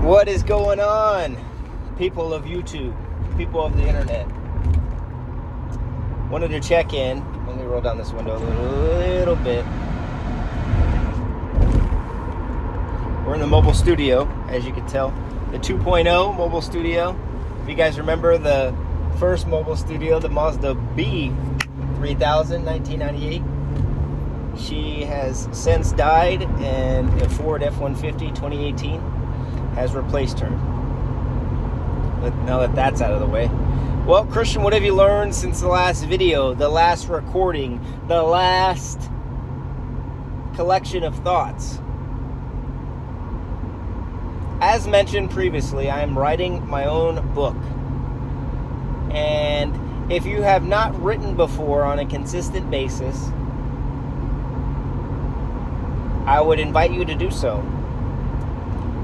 What is going on, people of YouTube, people of the internet? Wanted to check in. Let me roll down this window a little bit. We're in the mobile studio, as you can tell. The 2.0 mobile studio. If you guys remember the first mobile studio, the Mazda B3000, 1998. She has since died, and a Ford F-150 2018 has replaced her. But now that that's out of the way. Well, Christian, what have you learned since the last video, the last recording, the last collection of thoughts? As mentioned previously, I am writing my own book. And if you have not written before on a consistent basis, I would invite you to do so.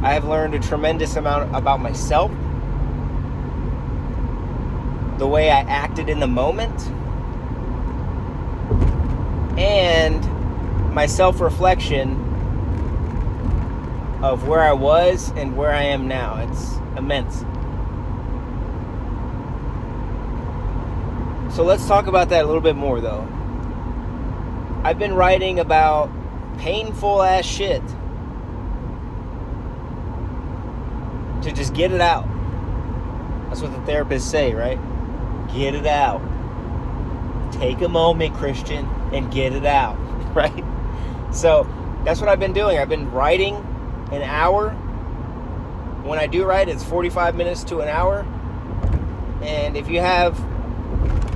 I have learned a tremendous amount about myself, the way I acted in the moment, and my self-reflection of where I was and where I am now. It's immense. So let's talk about that a little bit more, though. I've been writing about painful ass shit to just get it out. That's what the therapists say, right? Get it out. Take a moment, Christian, and get it out, right? So that's what I've been doing. I've been writing an hour. When I do write, it's 45 minutes to an hour. And if you have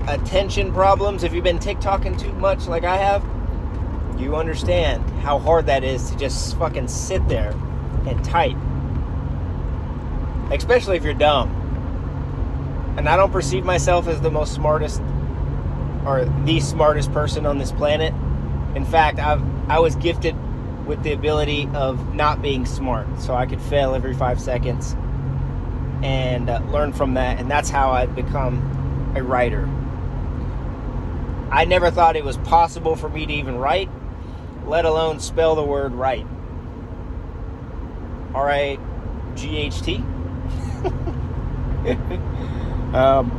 attention problems, if you've been TikToking too much like I have, you understand how hard that is to just fucking sit there and type. Especially if you're dumb. And I don't perceive myself as the most smartest or the smartest person on this planet. In fact, I was gifted with the ability of not being smart. So I could fail every 5 seconds and learn from that. And that's how I've become a writer. I never thought it was possible for me to even write, let alone spell the word right. R-I-G-H-T.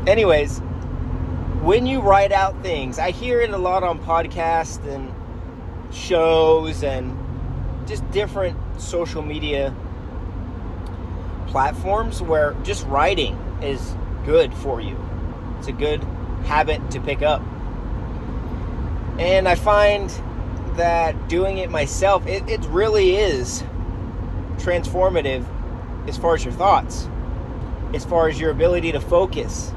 Anyways, when you write out things, I hear it a lot on podcasts and shows and just different social media platforms where just writing is good for you. It's a good habit to pick up. And I find that doing it myself, it really is transformative as far as your thoughts, as far as your ability to focus.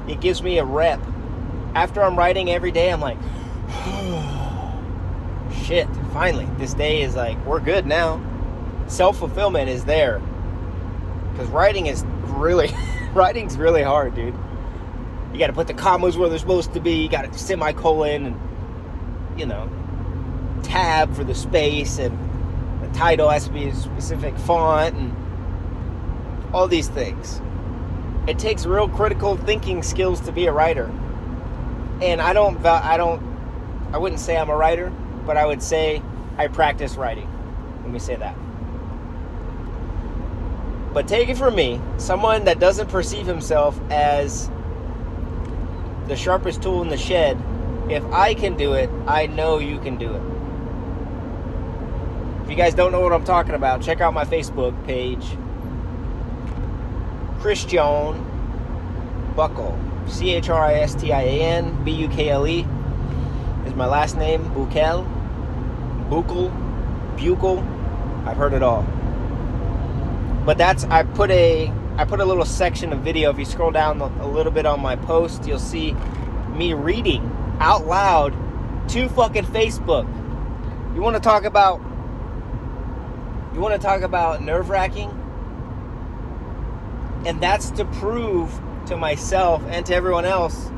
It gives me a rep. After I'm writing every day, I'm like, shit, finally, this day is like, we're good now. Self-fulfillment is there. Because writing's really hard, dude. You got to put the commas where they're supposed to be. You got to semicolon and, tab for the space, and the title has to be a specific font, and all these things. It takes real critical thinking skills to be a writer. And I wouldn't say I'm a writer, but I would say I practice writing. Let me say that. But take it from me, someone that doesn't perceive himself as the sharpest tool in the shed, if I can do it, I know you can do it. If you guys don't know what I'm talking about, check out my Facebook page. Christian Buckle. Christian Bukle is my last name. Buckle. I've heard it all. But I put a little section of video. If you scroll down a little bit on my post, you'll see me reading out loud to fucking Facebook. You want to talk about nerve-wracking? And that's to prove to myself and to everyone else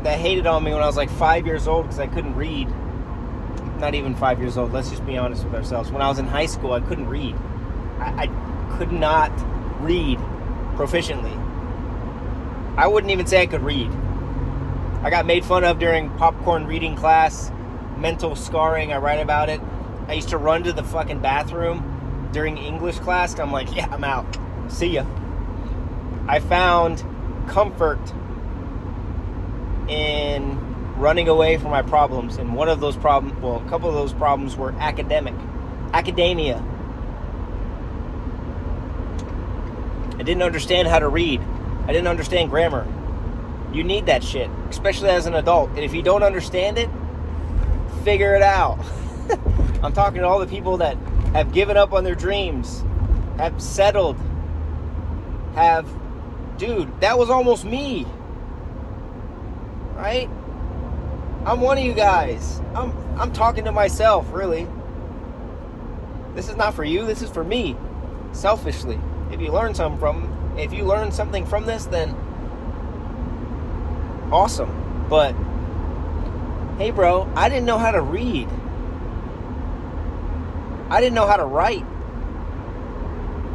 that hated on me when I was like 5 years old because I couldn't read. Not even 5 years old. Let's just be honest with ourselves. When I was in high school, I couldn't read. I could not read proficiently. I wouldn't even say I could read. I got made fun of during popcorn reading class. Mental scarring, I write about it. I used to run to the fucking bathroom during English class. I'm like, yeah, I'm out. See ya. I found comfort in running away from my problems. And one of those problems, well, a couple of those problems were academia. I didn't understand how to read. I didn't understand grammar. You need that shit, especially as an adult. And if you don't understand it, figure it out. I'm talking to all the people that have given up on their dreams, have settled, dude, that was almost me. Right? I'm one of you guys. I'm talking to myself, really. This is not for you, this is for me. Selfishly. If you learn something from this, then awesome. But hey, bro, I didn't know how to read. I didn't know how to write.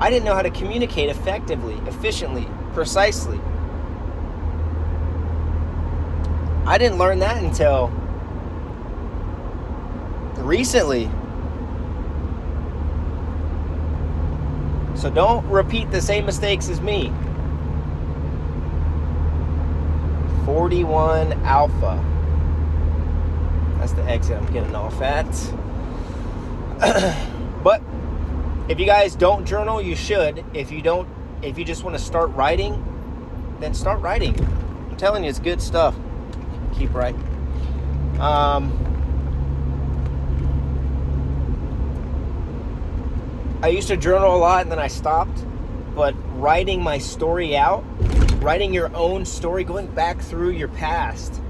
I didn't know how to communicate effectively, efficiently, precisely. I didn't learn that until recently. So don't repeat the same mistakes as me. 41 Alpha. That's the exit I'm getting off at. But if you guys don't journal, you should. If you just want to start writing, then start writing. I'm telling you, it's good stuff. Keep writing. I used to journal a lot and then I stopped. But writing my story out, writing your own story, going back through your past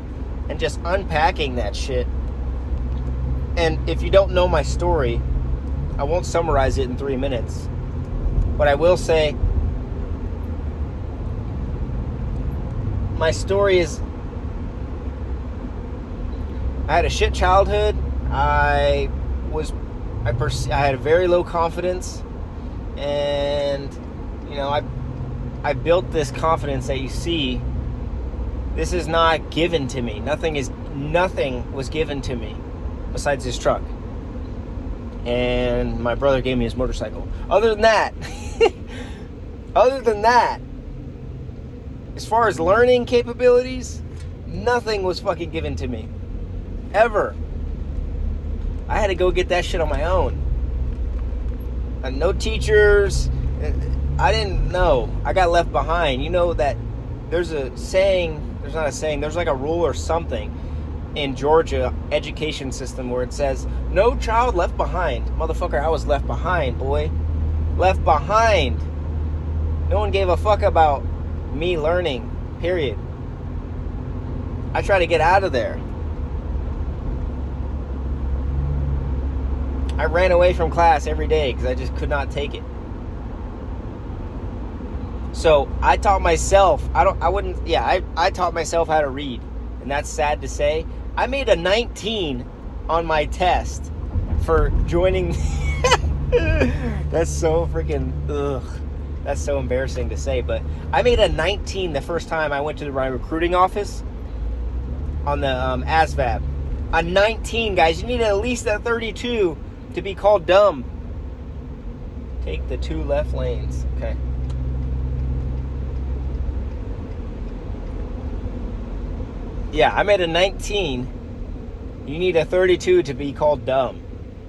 and just unpacking that shit. And if you don't know my story, I won't summarize it in 3 minutes. But I will say, my story is, I had a shit childhood. I had a very low confidence, and I built this confidence that you see. This is not given to me. Nothing was given to me besides this truck. And my brother gave me his motorcycle. Other than that, as far as learning capabilities, nothing was fucking given to me. Ever. I had to go get that shit on my own. And no teachers. I didn't know. I got left behind. You know that there's a saying, there's not a saying, there's like a rule or something in Georgia education system where it says, no child left behind. Motherfucker, I was left behind, boy. Left behind. No one gave a fuck about me learning, period. I tried to get out of there. I ran away from class every day because I just could not take it. So I taught myself, I taught myself how to read. And that's sad to say. I made a 19 on my test for joining. That's so freaking, that's so embarrassing to say. But I made a 19 the first time I went to my recruiting office on the ASVAB. A 19, guys. You need at least a 32 to be called dumb. Take the 2 left lanes. Okay. Yeah, I made a 19. You need a 32 to be called dumb.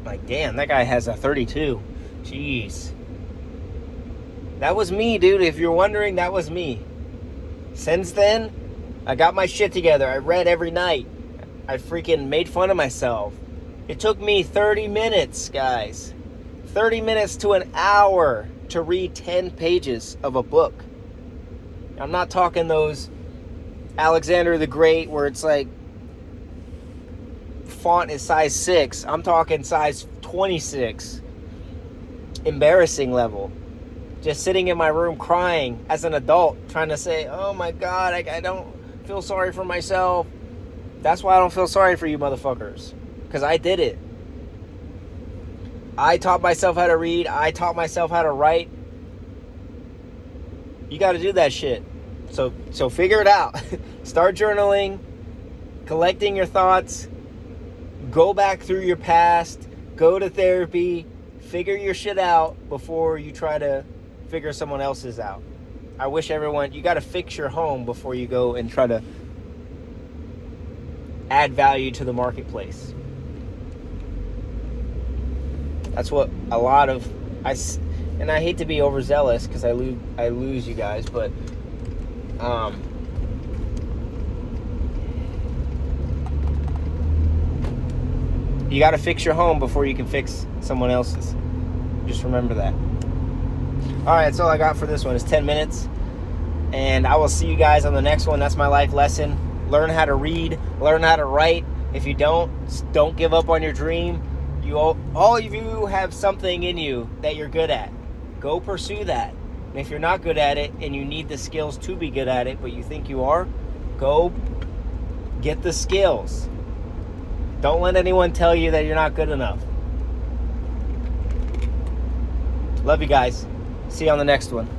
Like, damn, that guy has a 32. Jeez. That was me, dude. If you're wondering, that was me. Since then, I got my shit together. I read every night. I freaking made fun of myself. It took me 30 minutes, guys. 30 minutes to an hour to read 10 pages of a book. I'm not talking those Alexander the Great where it's like font is size 6. I'm talking size 26. Embarrassing level. Just sitting in my room crying as an adult, trying to say, oh my God, I don't feel sorry for myself. That's why I don't feel sorry for you motherfuckers. Because I did it. I taught myself how to read. I taught myself how to write. You got to do that shit. So figure it out. Start journaling. Collecting your thoughts. Go back through your past. Go to therapy. figure your shit out before you try to figure someone else's out. I wish everyone, you got to fix your home before you go and try to add value to the marketplace. That's what a lot of, and I hate to be overzealous because I lose you guys, but you got to fix your home before you can fix someone else's. Just remember that. All right, that's all I got for this one. It's 10 minutes. And I will see you guys on the next one. That's my life lesson. Learn how to read. Learn how to write. If you don't give up on your dream. All of you have something in you that you're good at. Go pursue that. And if you're not good at it and you need the skills to be good at it, but you think you are, go get the skills. Don't let anyone tell you that you're not good enough. Love you guys. See you on the next one.